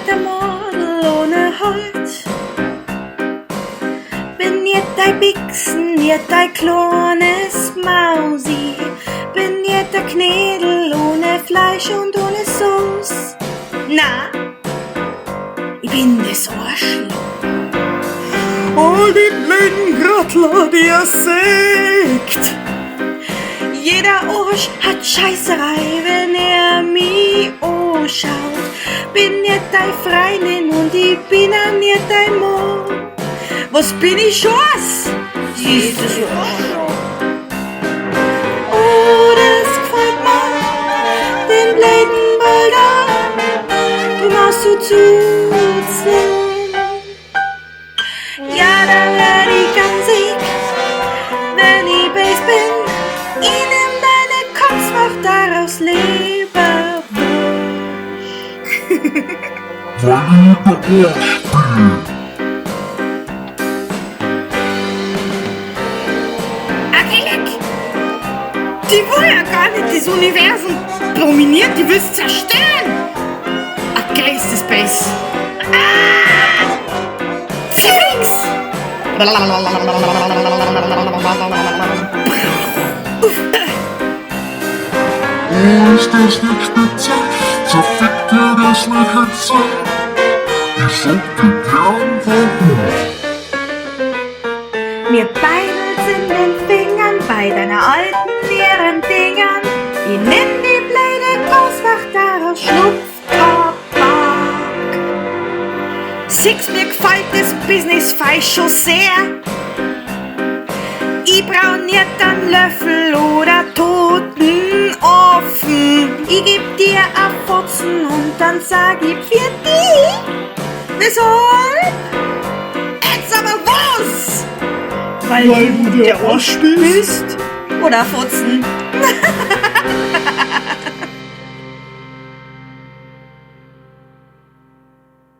nicht ein Model ohne Holz. Bin nicht dein Bixen, nicht dein kleines Mausi. Bin nicht der Knädel ohne Fleisch und ohne Sauce. Na, ich bin das Arschloch. All die blöden Grottler, die ihr seht. Jeder Arsch hat Scheißerei, wenn er mich anschaut. Bin nicht dein Freundin und ich bin auch nicht dein Mann. Was bin ich schon? Siehst du so? Oh, das gefällt mir, den blöden Bulldog. Du machst so zuzeln. Ja, da werd ich ganz sick, wenn ich Bass bin. Ich nehm deine Kopf, mach daraus Leberwurst. Weil ich mit der Arsch spiele. Akilek! Die will ja gar nicht das Universum dominieren, die will's zerstören! A Geistespace! Fix! Ist das nicht spitze? Zerfickt dir das nicht Hitze? Ich sag dir gern warum. Mir beidelt's in den Fingern bei deiner alten leeren Dingern. Ich nimm die blöde Großmacht daraus Schlupftabak. Six, mir gefällt das Business falsch schon sehr. Ich brauch nicht einen Löffel oder toten Ofen. Ich geb dir ein Fotzen und dann sag ich für die. Weshalb? Jetzt aber was? Weil du der Arsch bist? Oder Fotzen?